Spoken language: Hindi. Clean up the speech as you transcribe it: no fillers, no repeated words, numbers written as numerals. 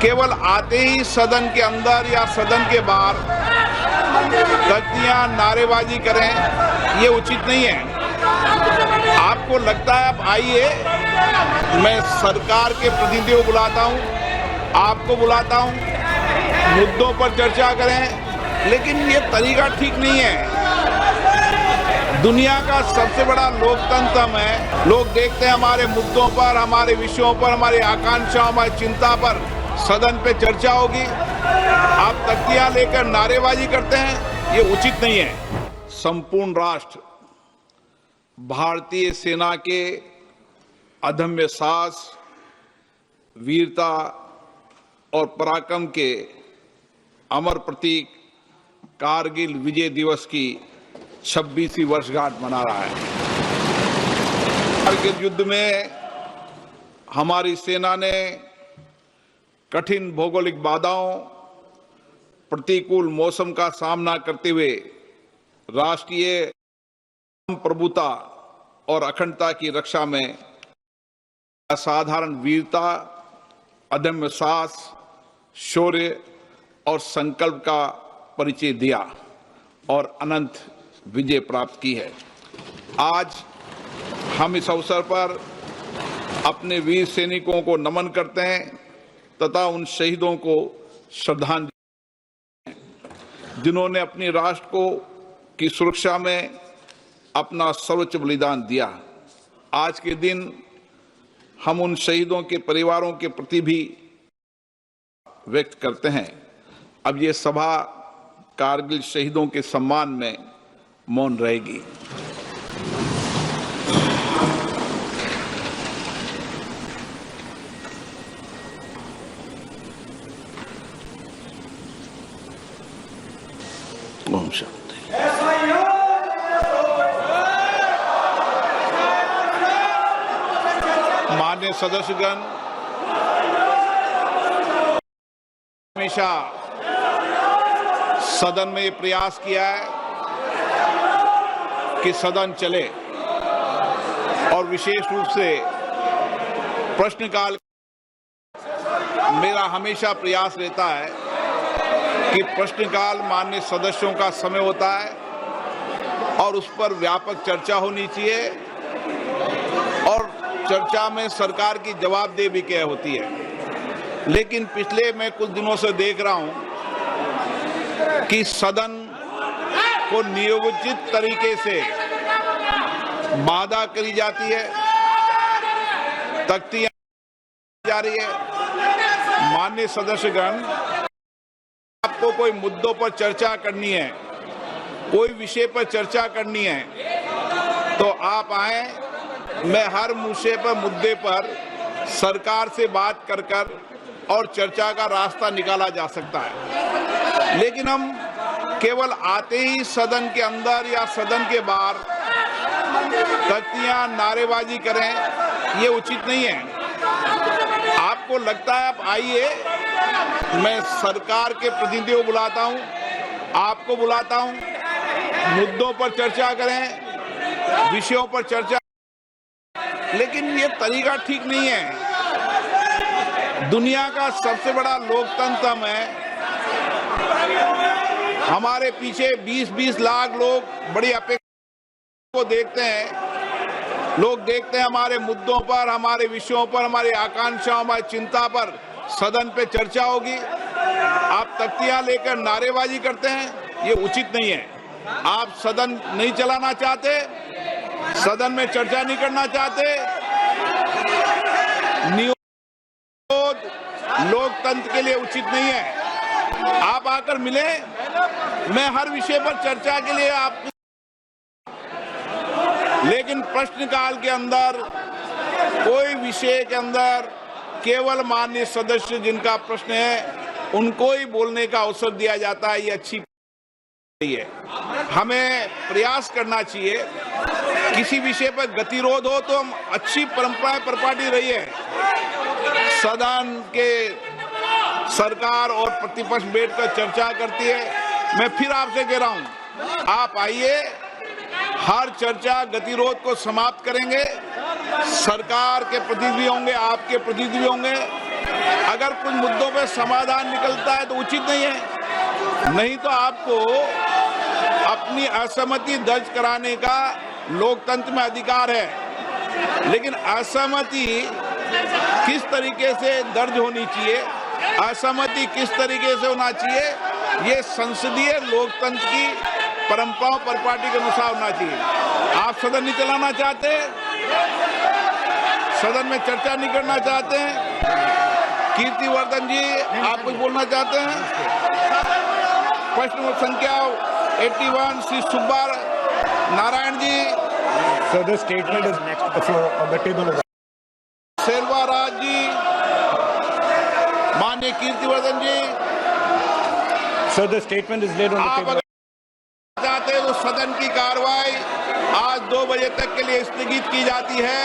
केवल आते ही सदन के अंदर या सदन के बाहर तख्तियां नारेबाजी करें, ये उचित नहीं है। आपको लगता है, आप आइए, मैं सरकार के प्रतिनिधियों को बुलाता हूं, आपको बुलाता हूं, मुद्दों पर चर्चा करें, लेकिन ये तरीका ठीक नहीं है। दुनिया का सबसे बड़ा लोकतंत्र हम है। लोग देखते हैं हमारे मुद्दों पर, हमारे विषयों पर, हमारी आकांक्षाओं, हमारी चिंता पर सदन पे चर्चा होगी। आप तख्तियां लेकर नारेबाजी करते हैं, ये उचित नहीं है। संपूर्ण राष्ट्र भारतीय सेना के अदम्य साहस, वीरता और पराक्रम के अमर प्रतीक कारगिल विजय दिवस की 26वीं वर्षगांठ मना रहा है। कारगिल युद्ध में हमारी सेना ने कठिन भौगोलिक बाधाओं, प्रतिकूल मौसम का सामना करते हुए राष्ट्रीय प्रभुता और अखंडता की रक्षा में असाधारण वीरता, अदम्य साहस, शौर्य और संकल्प का परिचय दिया और अनंत विजय प्राप्त की है। आज हम इस अवसर पर अपने वीर सैनिकों को नमन करते हैं तथा उन शहीदों को श्रद्धांजलि, जिन्होंने अपने राष्ट्र को की सुरक्षा में अपना सर्वोच्च बलिदान दिया। आज के दिन हम उन शहीदों के परिवारों के प्रति भी व्यक्त करते हैं। अब ये सभा कारगिल शहीदों के सम्मान में मौन रहेगी। ओम शांति। माननीय सदस्यगण, हमेशा सदन में ये प्रयास किया है कि सदन चले और विशेष रूप से प्रश्नकाल मेरा हमेशा प्रयास रहता है कि प्रश्नकाल माननीय सदस्यों का समय होता है और उस पर व्यापक चर्चा होनी चाहिए और चर्चा में सरकार की जवाबदेही भी क्या होती है। लेकिन पिछले मैं कुछ दिनों से देख रहा हूं कि सदन को नियोजित तरीके से बाधा करी जाती है, तख्तियां जा रही है। माननीय सदस्यगण, आपको कोई मुद्दों पर चर्चा करनी है, कोई विषय पर चर्चा करनी है तो आप आए। मैं हर मुद्दे पर सरकार से बात कर और चर्चा का रास्ता निकाला जा सकता है, लेकिन हम केवल आते ही सदन के अंदर या सदन के बाहर तख्तियां नारेबाजी करें, ये उचित नहीं है। आपको लगता है, आप आइए, मैं सरकार के प्रतिनिधियों को बुलाता हूं, आपको बुलाता हूं, मुद्दों पर चर्चा करें, विषयों पर चर्चा, लेकिन ये तरीका ठीक नहीं है। दुनिया का सबसे बड़ा लोकतंत्र हम है। हमारे पीछे 20-20 लाख लोग बड़ी अपेक्षा को देखते हैं। लोग देखते हैं हमारे मुद्दों पर, हमारे विषयों पर, हमारी आकांक्षाओं, हमारी चिंता पर सदन पे चर्चा होगी। आप तख्तियां लेकर नारेबाजी करते हैं, ये उचित नहीं है। आप सदन नहीं चलाना चाहते, सदन में चर्चा नहीं करना चाहते, लोकतंत्र के लिए उचित नहीं है। आप आकर मिले, मैं हर विषय पर चर्चा के लिए आप, लेकिन प्रश्नकाल के अंदर कोई विषय के अंदर केवल माननीय सदस्य जिनका प्रश्न है उनको ही बोलने का अवसर दिया जाता है, ये अच्छी है। हमें प्रयास करना चाहिए, किसी विषय पर गतिरोध हो तो हम अच्छी परंपराएं परिपाटी रही है। सदन के सरकार और प्रतिपक्ष बैठकर चर्चा करती है। मैं फिर आपसे कह रहा हूं, आप आइए, हर चर्चा गतिरोध को समाप्त करेंगे। सरकार के प्रतिनिधि होंगे, आपके प्रतिनिधि होंगे, अगर कुछ मुद्दों पे समाधान निकलता है तो उचित नहीं है, नहीं तो आपको अपनी असहमति दर्ज कराने का लोकतंत्र में अधिकार है, लेकिन असहमति किस तरीके से दर्ज होनी चाहिए, असहमति किस तरीके से होना चाहिए, ये संसदीय लोकतंत्र की परंपराओं परिपाटी के अनुसार होना चाहिए। आप सदन नहीं चलाना चाहते, सदन में चर्चा नहीं करना चाहते हैं। कीर्तिवर्धन जी, आप कुछ बोलना चाहते हैं? प्रश्न संख्या 81 Shri Subba Narayan ji. So the statement is next on the table. Selvaraj जी, माननीय कीर्तिवर्धन जी, So the statement is laid on the आप table. अगर चाहते हैं तो सदन की कार्रवाई आज 2 बजे तक के लिए स्थगित की जाती है।